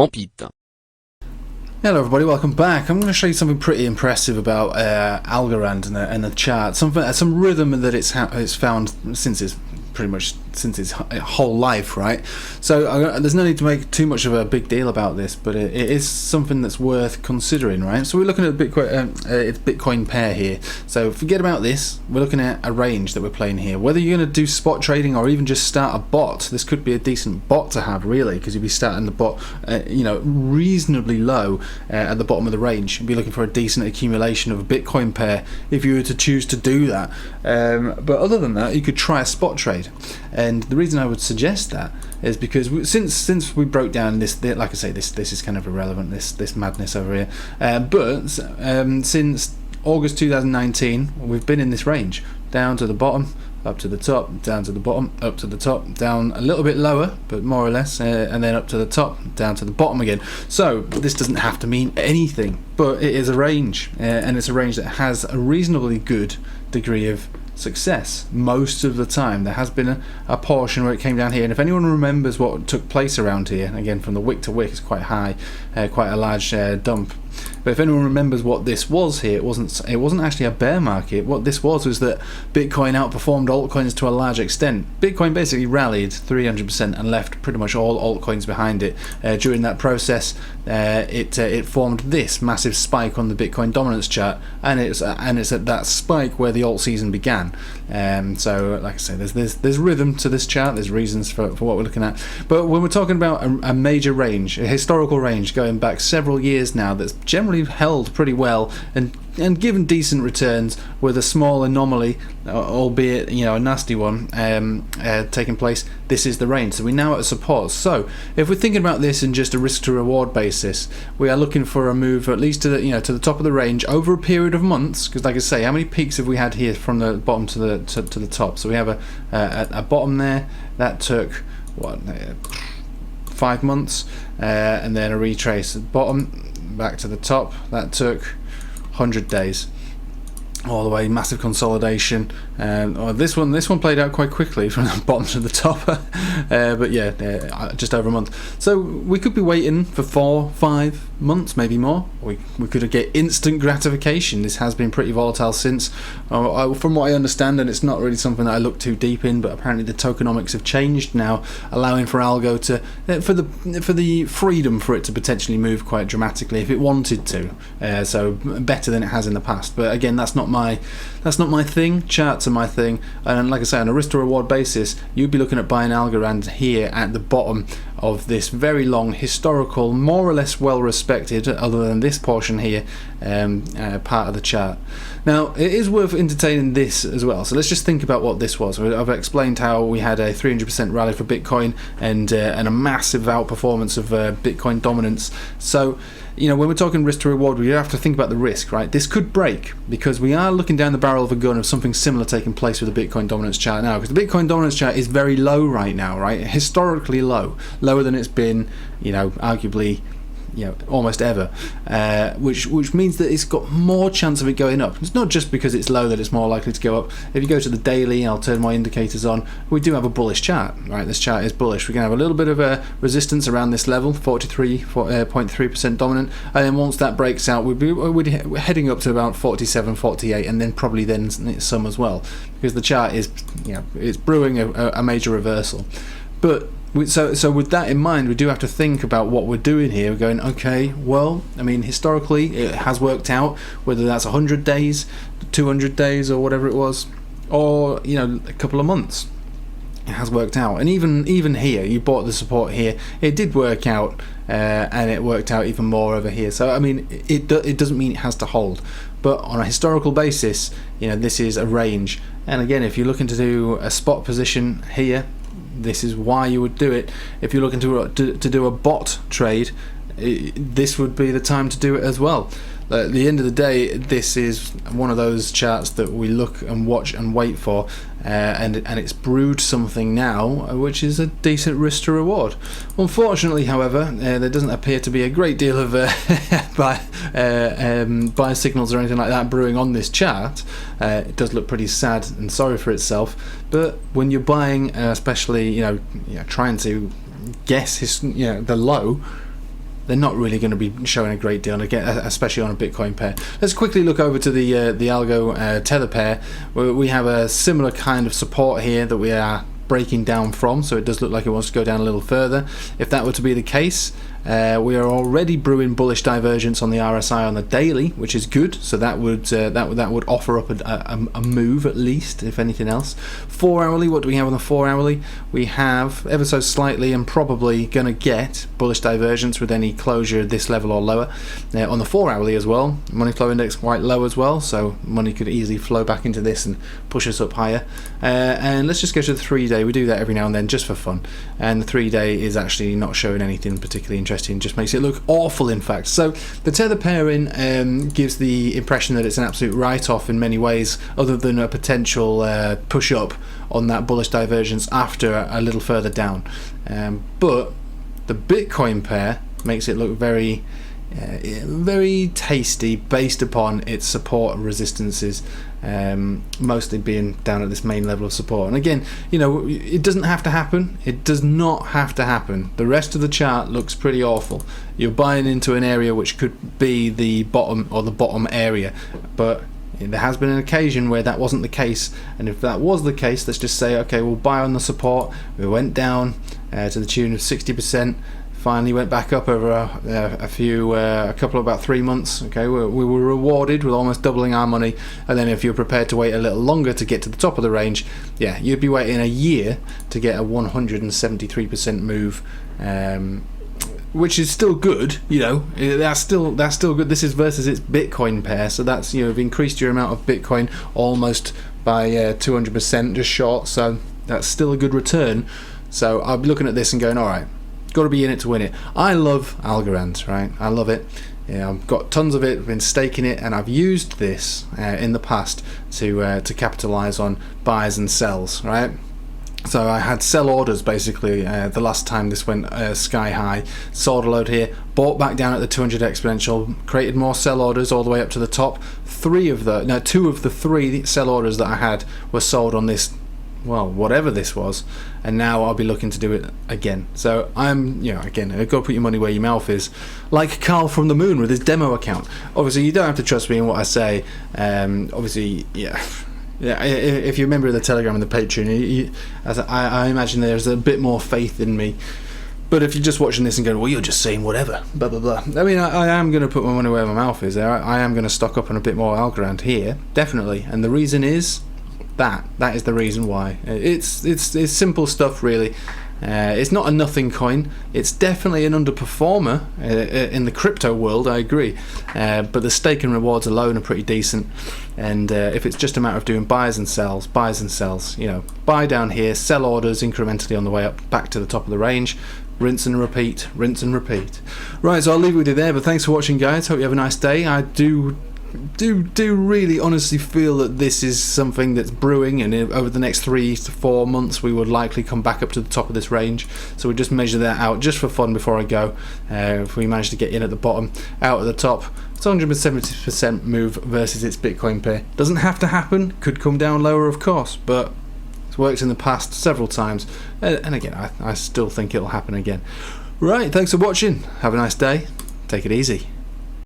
pit. Hello everybody, welcome back. I'm going to show you something pretty impressive about Algorand and the chart. Some rhythm that it's found since its whole life, right? So there's no need to make too much of a big deal about this, but it is something that's worth considering, right? So we're looking at it's Bitcoin pair here. So forget about this. We're looking at a range that we're playing here. Whether you're going to do spot trading or even just start a bot, this could be a decent bot to have, really, because you'd be starting the bot, reasonably low at the bottom of the range. You'd be looking for a decent accumulation of a Bitcoin pair if you were to choose to do that. But other than that, you could try a spot trade. And the reason I would suggest that is because since we broke down this, like I say, this is kind of irrelevant, this madness over here. But since August 2019, we've been in this range, down to the bottom, up to the top, down to the bottom, up to the top, down a little bit lower, but more or less, and then up to the top, down to the bottom again. So this doesn't have to mean anything, but it is a range, and it's a range that has a reasonably good degree of success most of the time. There has been a portion where it came down here, and if anyone remembers what took place around here, again from the wick to wick, it's quite high, quite a large dump. But if anyone remembers what this was here, it wasn't actually a bear market. What this was that Bitcoin outperformed altcoins to a large extent. Bitcoin basically rallied 300% and left pretty much all altcoins behind it. During that process, it formed this massive spike on the Bitcoin dominance chart, and it's at that spike where the alt season began. So, like I say, there's rhythm to this chart. There's reasons for what we're looking at. But when we're talking about a major range, a historical range going back several years now, that's generally held pretty well and given decent returns, with a small anomaly, albeit a nasty one, taking place. This is the range. So we're now at support. So if we're thinking about this in just a risk to reward basis, we are looking for a move at least to the top of the range over a period of months. Because, like I say, how many peaks have we had here from the bottom to the top? So we have a bottom there that took 5 months, and then a retrace at the bottom back to the top that took 100 days, all the way, massive consolidation. This one played out quite quickly from the bottom to the top, but yeah, just over a month. So we could be waiting for 4-5 months, maybe more. We could get instant gratification. This has been pretty volatile since, from what I understand, and it's not really something that I look too deep in, but apparently the tokenomics have changed now, allowing for Algo to for the freedom for it to potentially move quite dramatically if it wanted to. So better than it has in the past. But again, that's not my thing. Charts are my thing, and like I say, on a risk to reward basis, you'd be looking at buying Algorand here at the bottom of this very long historical, more or less well respected, other than this portion here, part of the chart. Now it is worth entertaining this as well. So let's just think about what this was. I've explained how we had a 300% rally for Bitcoin and a massive outperformance of Bitcoin dominance. So when we're talking risk to reward, we have to think about the risk, right? This could break, because we are looking down the barrel of a gun of something similar taking place with the Bitcoin dominance chart now, because the Bitcoin dominance chart is very low right now, right? Historically low, lower than it's been, arguably, almost ever, which means that it's got more chance of it going up. It's not just because it's low that it's more likely to go up. If you go to the daily, I'll turn my indicators on, we do have a bullish chart, right? This chart is bullish. We're going to have a little bit of a resistance around this level, 43.3% dominant, and then once that breaks out, we're heading up to about 47, 48, and then probably then some as well, because the chart is, it's brewing a major reversal. But so with that in mind, we do have to think about what we're doing here. We're going, okay, well, I mean, historically it has worked out, whether that's 100 days, 200 days, or whatever it was, or a couple of months. It has worked out. And even here, you bought the support here, it did work out, and it worked out even more over here. So I mean, it doesn't mean it has to hold, but on a historical basis, this is a range. And again, if you're looking to do a spot position here, this is why you would do it. If you're looking to do a bot trade, this would be the time to do it as well. At the end of the day, this is one of those charts that we look and watch and wait for, and it's brewed something now which is a decent risk to reward. Unfortunately, however, there doesn't appear to be a great deal of buy signals or anything like that brewing on this chart. It does look pretty sad and sorry for itself, but when you're buying, especially trying to guess the low, they're not really going to be showing a great deal, again, especially on a Bitcoin pair. Let's quickly look over to the Algo Tether pair, where we have a similar kind of support here that we are breaking down from, so it does look like it wants to go down a little further. If that were to be the case, we are already brewing bullish divergence on the RSI on the daily, which is good. So that would offer up a move at least, if anything else. 4 hourly, what do we have on the 4 hourly? We have ever so slightly and probably going to get bullish divergence with any closure at this level or lower. On the 4 hourly as well, money flow index quite low as well, so money could easily flow back into this and push us up higher. And let's just go to the 3 day. We do that every now and then just for fun, and the 3 day is actually not showing anything particularly interesting, just makes it look awful, in fact. So the tether pairing gives the impression that it's an absolute write-off in many ways, other than a potential push up on that bullish divergence after a little further down. But the Bitcoin pair makes it look very very tasty based upon its support and resistances, mostly being down at this main level of support. And again, you know, it doesn't have to happen. It does not have to happen. The rest of the chart looks pretty awful. You're buying into an area which could be the bottom or the bottom area, but there has been an occasion where that wasn't the case, and if that was the case, let's just say, okay, we'll buy on the support. We went down to the tune of 60%. Finally went back up over a couple of about 3 months. Okay, we were rewarded with almost doubling our money, and then if you're prepared to wait a little longer to get to the top of the range, yeah, you'd be waiting a year to get a 173% move, which is still good. You know, that's still good. This is versus its Bitcoin pair, so that's, you know, you've increased your amount of Bitcoin almost by 200%, just short. So that's still a good return. So I'll be looking at this and going, all right, got to be in it to win it. I love Algorand, right? I love it. Yeah, I've got tons of it, been staking it, and I've used this in the past to capitalize on buys and sells, right? So I had sell orders basically the last time this went sky high. Sold a load here, bought back down at the 200 exponential, created more sell orders all the way up to the top. Two of the three sell orders that I had were sold on this, well, whatever this was, and now I'll be looking to do it again. So I'm, you know, again, you've got to put your money where your mouth is, like Carl from the Moon with his demo account. Obviously, you don't have to trust me in what I say. Obviously, yeah. Yeah, if you're a member of the Telegram and the Patreon, I imagine there's a bit more faith in me. But if you're just watching this and going, well, you're just saying whatever, blah, blah, blah. I mean, I am going to put my money where my mouth is there. I am going to stock up on a bit more Algorand here, definitely. And the reason is that is the reason why. It's simple stuff, really. It's not a nothing coin. It's definitely an underperformer in the crypto world, I agree. But the stake and rewards alone are pretty decent. And if it's just a matter of doing buys and sells, you know, buy down here, sell orders incrementally on the way up back to the top of the range, rinse and repeat, rinse and repeat. Right, so I'll leave it with you there, but thanks for watching, guys. Hope you have a nice day. I do really honestly feel that this is something that's brewing, and over the next 3 to 4 months we would likely come back up to the top of this range. So we just measure that out just for fun before I go. If we manage to get in at the bottom, out at the top, it's 170% move versus its Bitcoin pair. Doesn't have to happen, could come down lower of course, but it's worked in the past several times, and again I still think it'll happen again. Right, thanks for watching, have a nice day, take it easy.